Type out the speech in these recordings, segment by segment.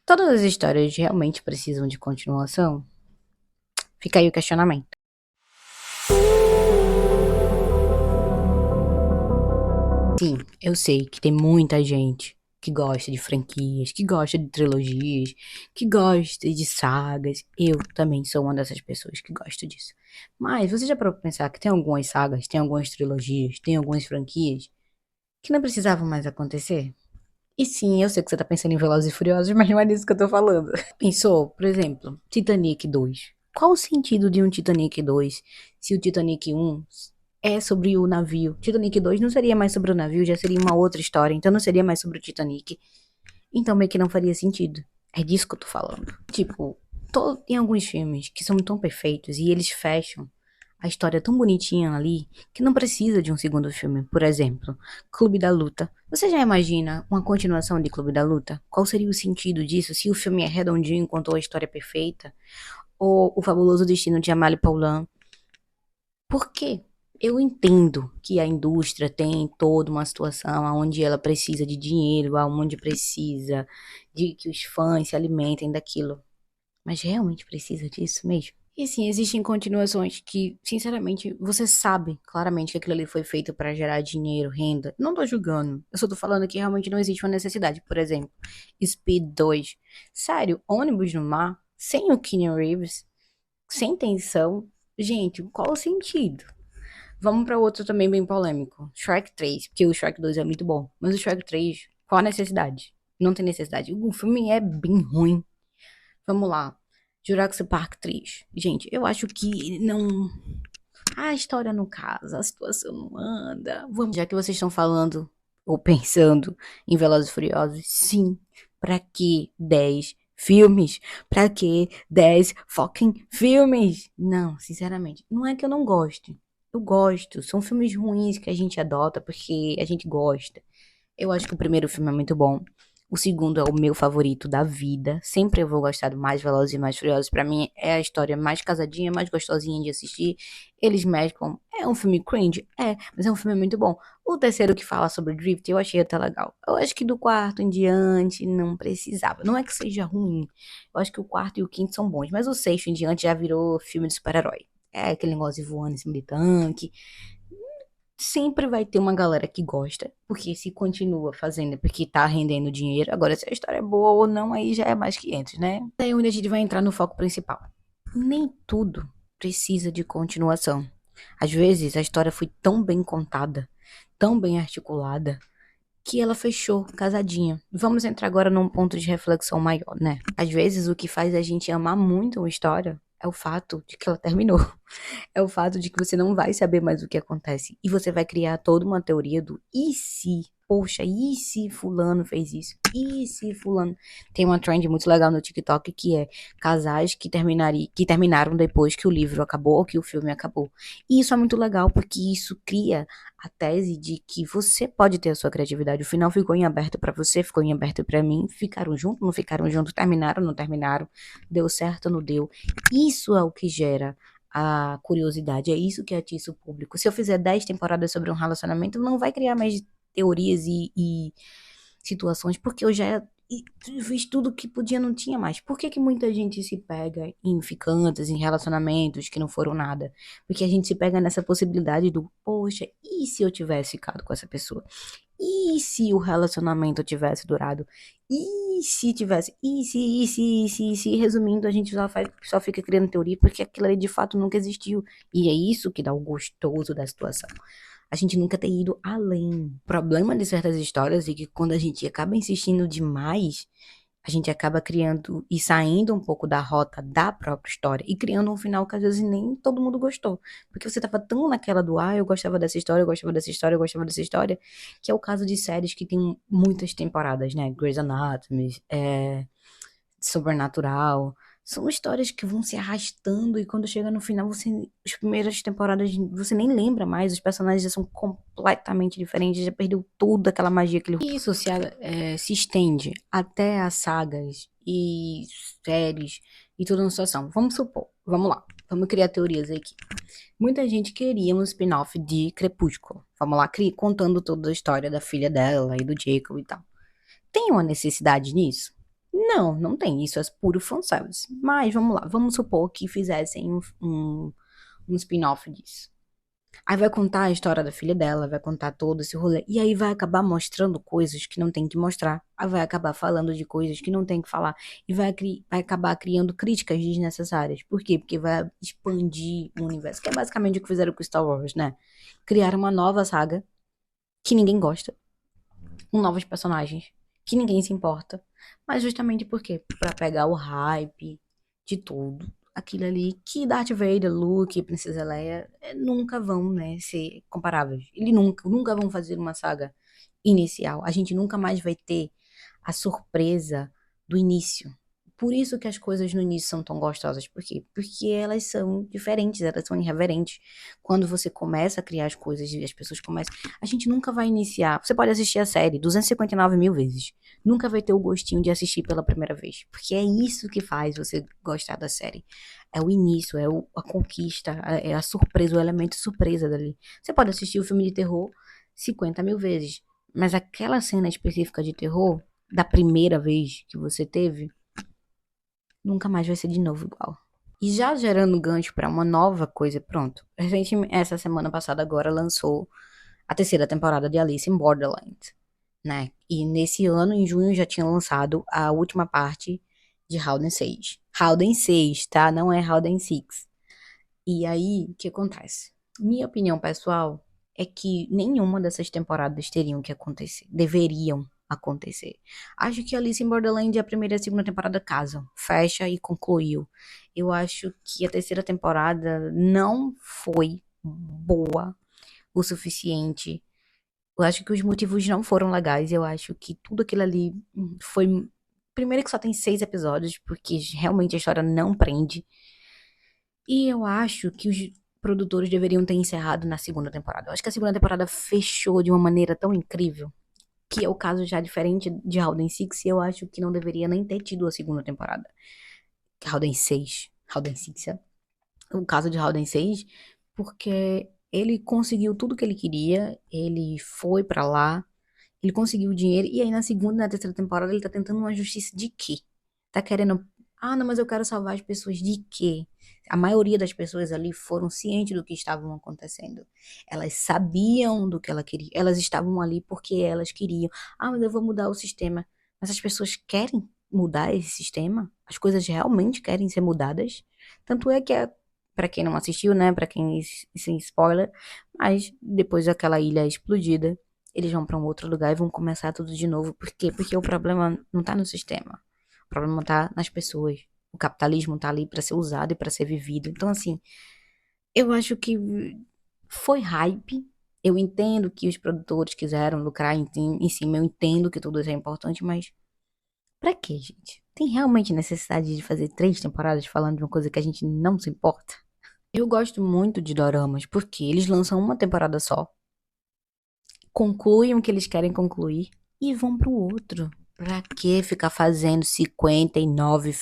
Todas as histórias realmente precisam de continuação? Fica aí o questionamento. Sim, eu sei que tem muita gente que gosta de franquias, que gosta de trilogias, que gosta de sagas. Eu também sou uma dessas pessoas que gosta disso. Mas você já parou pra pensar que tem algumas sagas, tem algumas trilogias, tem algumas franquias que não precisavam mais acontecer? E sim, eu sei que você tá pensando em Velozes e Furiosos, mas não é disso que eu tô falando. Pensou, por exemplo, Titanic 2. Qual o sentido de um Titanic 2 se o Titanic 1 é sobre o navio? Titanic 2 não seria mais sobre o navio, já seria uma outra história, então não seria mais sobre o Titanic. Então meio que não faria sentido. É disso que eu tô falando. Tipo, tem alguns filmes que são tão perfeitos e eles fecham a história tão bonitinha ali que não precisa de um segundo filme. Por exemplo, Clube da Luta. Você já imagina uma continuação de Clube da Luta? Qual seria o sentido disso se o filme é redondinho, contou a história perfeita? Ou O Fabuloso Destino de Amálie Poulain? Por quê? Eu entendo que a indústria tem toda uma situação onde ela precisa de dinheiro, onde precisa de que os fãs se alimentem daquilo. Mas realmente precisa disso mesmo? E assim, existem continuações que, sinceramente, você sabe claramente que aquilo ali foi feito pra gerar dinheiro, renda. Não tô julgando. Eu só tô falando que realmente não existe uma necessidade. Por exemplo, Speed 2. Sério, ônibus no mar, sem o Keanu Reeves, sem tensão. Gente, qual o sentido? Vamos pra outro também bem polêmico. Shrek 3, porque o Shrek 2 é muito bom. Mas o Shrek 3, qual a necessidade? Não tem necessidade. O filme é bem ruim. Vamos lá. Jurassic Park 3. Gente, eu acho que não. A história não casa, a situação não anda. Vamos. Já que vocês estão falando ou pensando em Velozes e Furiosos, sim. Pra que 10 filmes? Pra que 10 fucking filmes? Não, sinceramente. Não é que eu não goste. Eu gosto. São filmes ruins que a gente adota porque a gente gosta. Eu acho que o primeiro filme é muito bom. O segundo é o meu favorito da vida. Sempre eu vou gostar do Mais Velozes e Mais Furiosos. Pra mim é a história mais casadinha, mais gostosinha de assistir. Eles mesclam. É um filme cringe? É, mas é um filme muito bom. O terceiro que fala sobre Drift eu achei até legal. Eu acho que do quarto em diante não precisava. Não é que seja ruim. Eu acho que o quarto e o quinto são bons. Mas o sexto em diante já virou filme de super-herói. É aquele negócio de voando em cima de tanque. Sempre vai ter uma galera que gosta, porque se continua fazendo, é porque tá rendendo dinheiro. Agora, se a história é boa ou não, aí já é mais 500, né? Daí é onde a gente vai entrar no foco principal. Nem tudo precisa de continuação. Às vezes, a história foi tão bem contada, tão bem articulada, que ela fechou, casadinha. Vamos entrar agora num ponto de reflexão maior, né? Às vezes, o que faz a gente amar muito uma história é o fato de que ela terminou. É o fato de que você não vai saber mais o que acontece. E você vai criar toda uma teoria do e se? Poxa, e se fulano fez isso? E se fulano... Tem uma trend muito legal no TikTok que é casais que terminaram depois que o livro acabou ou que o filme acabou. E isso é muito legal porque isso cria a tese de que você pode ter a sua criatividade. O final ficou em aberto pra você, ficou em aberto pra mim. Ficaram juntos, não ficaram juntos, terminaram, não terminaram. Deu certo, não deu. Isso é o que gera a curiosidade. É isso que atiça o público. Se eu fizer 10 temporadas sobre um relacionamento, não vai criar mais teorias e situações, porque eu já fiz tudo que podia, não tinha mais. Por que que muita gente se pega em ficantes, em relacionamentos que não foram nada? Porque a gente se pega nessa possibilidade do, poxa, e se eu tivesse ficado com essa pessoa? E se o relacionamento tivesse durado? E se tivesse? Resumindo, a gente só fica criando teoria porque aquilo ali de fato nunca existiu. E é isso que dá o gostoso da situação. A gente nunca ter ido além. O problema de certas histórias é que quando a gente acaba insistindo demais, a gente acaba criando e saindo um pouco da rota da própria história e criando um final que às vezes nem todo mundo gostou. Porque você tava tão naquela do, eu gostava dessa história, eu gostava dessa história, eu gostava dessa história, que é o caso de séries que tem muitas temporadas, né? Grey's Anatomy, Sobrenatural. São histórias que vão se arrastando e quando chega no final, as primeiras temporadas, você nem lembra mais, os personagens já são completamente diferentes, já perdeu toda aquela magia que ele... E isso se estende até as sagas e séries e toda uma situação. Vamos supor, vamos lá, vamos criar teorias aqui. Muita gente queria um spin-off de Crepúsculo. Vamos lá, contando toda a história da filha dela e do Jacob e tal. Tem uma necessidade nisso? Não, não tem. Isso é puro fanservice. Mas vamos lá, vamos supor que fizessem um spin-off disso. Aí vai contar a história da filha dela, vai contar todo esse rolê. E aí vai acabar mostrando coisas que não tem que mostrar. Aí vai acabar falando de coisas que não tem que falar. E vai acabar criando críticas desnecessárias. Por quê? Porque vai expandir o universo. Que é basicamente o que fizeram com Star Wars, né? Criaram uma nova saga que ninguém gosta. Com novos personagens que ninguém se importa. Mas justamente por quê? Pra pegar o hype de tudo. Aquilo ali que Darth Vader, Luke, Princesa Leia nunca vão, né, ser comparáveis. Eles nunca vão fazer uma saga inicial. A gente nunca mais vai ter a surpresa do início. Por isso que as coisas no início são tão gostosas. Por quê? Porque elas são diferentes, elas são irreverentes. Quando você começa a criar as coisas e as pessoas começam. A gente nunca vai iniciar. Você pode assistir a série 259 mil vezes. Nunca vai ter o gostinho de assistir pela primeira vez. Porque é isso que faz você gostar da série. É o início, a conquista, é a surpresa, o elemento surpresa dali. Você pode assistir o filme de terror 50 mil vezes. Mas aquela cena específica de terror, da primeira vez que você teve, nunca mais vai ser de novo igual. E já gerando gancho pra uma nova coisa, pronto. Essa semana passada agora lançou a terceira temporada de Alice in Borderland, né? E nesse ano, em junho, já tinha lançado a última parte de Howden 6. Howden 6, tá? Não é Howden 6. E aí, o que acontece? Minha opinião pessoal é que nenhuma dessas temporadas teriam que acontecer. Deveriam acontecer. Acho que Alice in Borderland a primeira e a segunda temporada casam. Fecha e concluiu. Eu acho que a terceira temporada não foi boa o suficiente. Eu acho que os motivos não foram legais. Eu acho que tudo aquilo ali foi. Primeiro que só tem 6 episódios, porque realmente a história não prende. E eu acho que os produtores deveriam ter encerrado na segunda temporada. Eu acho que a segunda temporada fechou de uma maneira tão incrível, que é o caso já diferente de Howden Six, e eu acho que não deveria nem ter tido a segunda temporada. Howden 6, Howden Six, é o caso de Howden 6, porque ele conseguiu tudo que ele queria, ele foi pra lá, ele conseguiu o dinheiro, e aí na segunda e na terceira temporada ele tá tentando uma justiça de quê? Tá querendo. Ah, não, mas eu quero salvar as pessoas de quê? A maioria das pessoas ali foram cientes do que estavam acontecendo. Elas sabiam do que ela queria. Elas estavam ali porque elas queriam. Ah, mas eu vou mudar o sistema. Mas as pessoas querem mudar esse sistema? As coisas realmente querem ser mudadas? Tanto é que pra quem não assistiu, né? Pra quem sem spoiler, mas depois daquela ilha explodida, eles vão pra um outro lugar e vão começar tudo de novo. Por quê? Porque o problema não tá no sistema. O problema tá nas pessoas. O capitalismo tá ali pra ser usado e pra ser vivido. Então, assim, eu acho que foi hype. Eu entendo que os produtores quiseram lucrar em cima. Eu entendo que tudo isso é importante, mas pra quê, gente? Tem realmente necessidade de fazer 3 temporadas falando de uma coisa que a gente não se importa? Eu gosto muito de doramas, porque eles lançam uma temporada só, concluem o que eles querem concluir e vão pro outro. Pra que ficar fazendo 59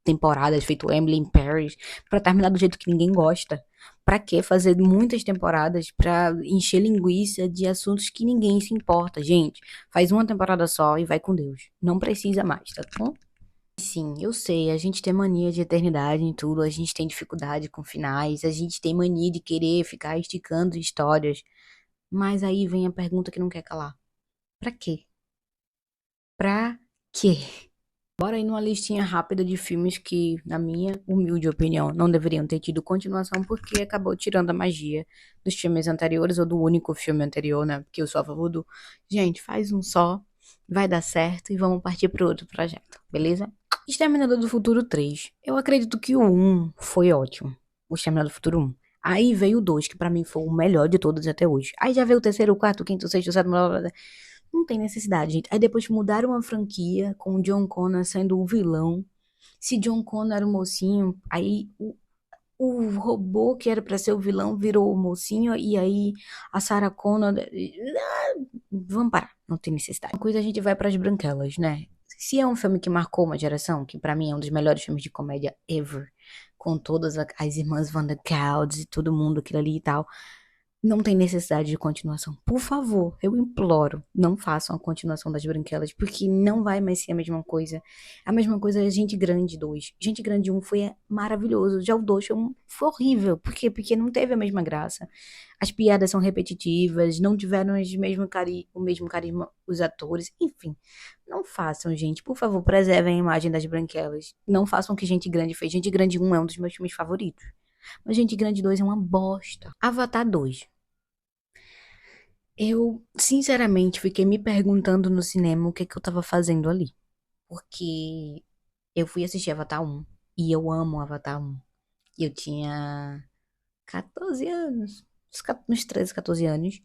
temporadas, feito Emily in Paris, pra terminar do jeito que ninguém gosta? Pra que fazer muitas temporadas pra encher linguiça de assuntos que ninguém se importa? Gente, faz uma temporada só e vai com Deus. Não precisa mais, tá bom? Sim, eu sei, a gente tem mania de eternidade em tudo, a gente tem dificuldade com finais, a gente tem mania de querer ficar esticando histórias. Mas aí vem a pergunta que não quer calar. Pra quê? Pra quê? Bora aí numa listinha rápida de filmes que, na minha humilde opinião, não deveriam ter tido continuação porque acabou tirando a magia dos filmes anteriores ou do único filme anterior, né? Porque eu sou a favor do. Gente, faz um só, vai dar certo e vamos partir pro outro projeto, beleza? Exterminador do Futuro 3. Eu acredito que o 1 foi ótimo. O Exterminador do Futuro 1. Aí veio o 2, que pra mim foi o melhor de todos até hoje. Aí já veio o terceiro, o quarto, o quinto, o sexto, o sétimo, blá, blá, blá. Não tem necessidade, gente. Aí depois mudaram a franquia com o John Connor sendo o vilão. Se John Connor era o mocinho, aí o robô que era pra ser o vilão virou o mocinho e aí a Sarah Connor. Vamos parar, não tem necessidade. Uma coisa a gente vai pras branquelas, né? Se é um filme que marcou uma geração, que pra mim é um dos melhores filmes de comédia ever, com todas as irmãs Van der Kelds e todo mundo aquilo ali e tal. Não tem necessidade de continuação. Por favor, eu imploro, não façam a continuação das Branquelas, porque não vai mais ser a mesma coisa. A mesma coisa é Gente Grande 2. Gente Grande 1 foi maravilhoso, já o 2 foi horrível. Por quê? Porque não teve a mesma graça. As piadas são repetitivas, não tiveram o mesmo carisma os atores, enfim. Não façam, gente. Por favor, preservem a imagem das Branquelas. Não façam o que Gente Grande fez. Gente Grande 1 é um dos meus filmes favoritos. Mas Gente Grande 2 é uma bosta. Avatar 2. Eu, sinceramente, fiquei me perguntando no cinema o que que eu tava fazendo ali. Porque eu fui assistir Avatar 1 e eu amo Avatar 1. E eu tinha 14 anos, uns 13, 14 anos,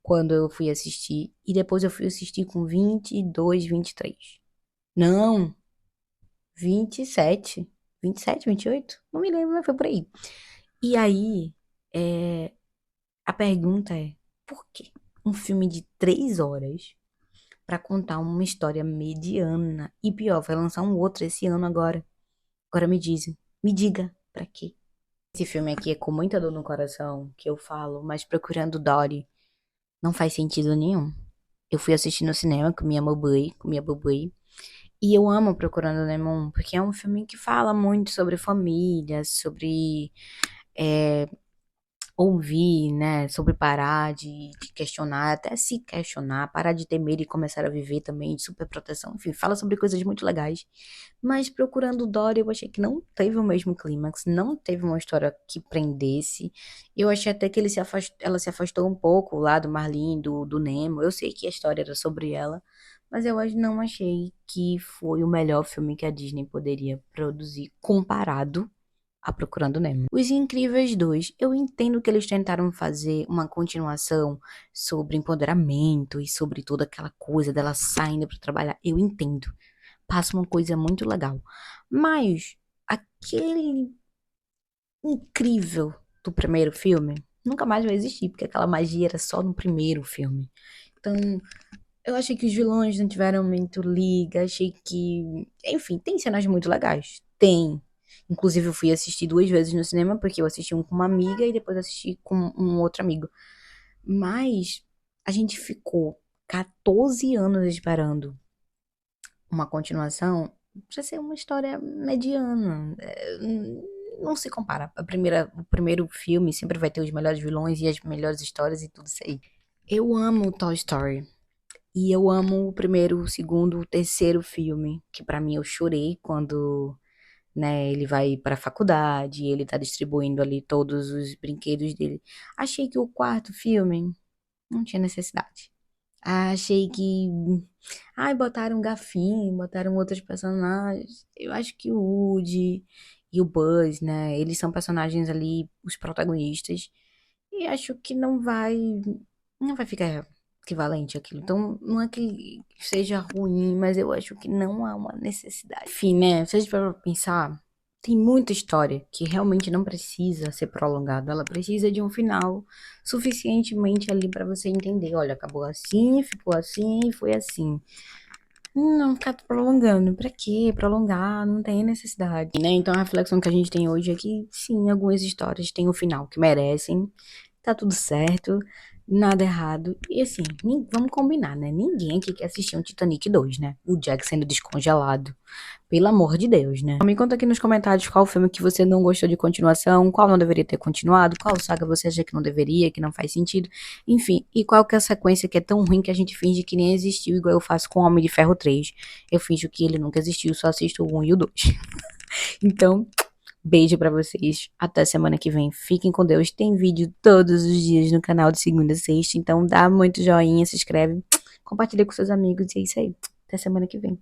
quando eu fui assistir. E depois eu fui assistir com 22, 23. Não, 27. 27, 28? Não me lembro, mas foi por aí. E aí, é, a pergunta é, por quê? Um filme de 3 horas pra contar uma história mediana. E pior, vai lançar um outro esse ano agora. Agora me diga, pra quê? Esse filme aqui é com muita dor no coração que eu falo, mas Procurando Dory não faz sentido nenhum. Eu fui assistir no cinema com minha babui, e eu amo Procurando Nemo, porque é um filme que fala muito sobre família, sobre é, ouvir, né, sobre parar de questionar, até se questionar, parar de ter medo e começar a viver também, de superproteção, enfim, fala sobre coisas muito legais. Mas Procurando Dory, eu achei que não teve o mesmo clímax, não teve uma história que prendesse. Eu achei até que ela se afastou um pouco lá do Marlin, do Nemo. Eu sei que a história era sobre ela, mas não achei que foi o melhor filme que a Disney poderia produzir comparado a Procurando Nemo. Os Incríveis 2, eu entendo que eles tentaram fazer uma continuação sobre empoderamento e sobre toda aquela coisa dela saindo para trabalhar. Eu entendo. Passa uma coisa muito legal. Mas aquele incrível do primeiro filme nunca mais vai existir, porque aquela magia era só no primeiro filme. Então, eu achei que os vilões não tiveram muito liga, achei que. Enfim, tem cenas muito legais. Tem. Inclusive, eu fui assistir 2 vezes no cinema, porque eu assisti um com uma amiga e depois assisti com um outro amigo. Mas a gente ficou 14 anos esperando uma continuação pra ser uma história mediana. Não se compara. O primeiro filme sempre vai ter os melhores vilões e as melhores histórias e tudo isso aí. Eu amo Toy Story. E eu amo o primeiro, o segundo, o terceiro filme, que pra mim eu chorei quando, né, ele vai pra faculdade, ele tá distribuindo ali todos os brinquedos dele. Achei que o quarto filme não tinha necessidade. Achei que, ai, botaram um gafinho, botaram outros personagens. Eu acho que o Woody e o Buzz, né, eles são personagens ali, os protagonistas. E acho que não vai ficar equivalente àquilo. Então, não é que seja ruim, mas eu acho que não há uma necessidade. Enfim, né? Se a gente for pensar, tem muita história que realmente não precisa ser prolongada. Ela precisa de um final suficientemente ali pra você entender. Olha, acabou assim, ficou assim, foi assim. Não ficar prolongando. Pra quê? Prolongar, não tem necessidade, né? Então a reflexão que a gente tem hoje é que sim, algumas histórias têm o final que merecem. Tá tudo certo, nada errado. E assim, vamos combinar, né? Ninguém aqui quer assistir um Titanic 2, né? O Jack sendo descongelado. Pelo amor de Deus, né? Me conta aqui nos comentários qual filme que você não gostou de continuação, qual não deveria ter continuado, qual saga você acha que não deveria, que não faz sentido, enfim, e qual que é a sequência que é tão ruim que a gente finge que nem existiu, igual eu faço com Homem de Ferro 3. Eu finjo que ele nunca existiu, só assisto o 1 e o 2. Então, beijo pra vocês, até semana que vem, fiquem com Deus, tem vídeo todos os dias no canal de segunda a sexta, então dá muito joinha, se inscreve, compartilha com seus amigos e é isso aí, até semana que vem.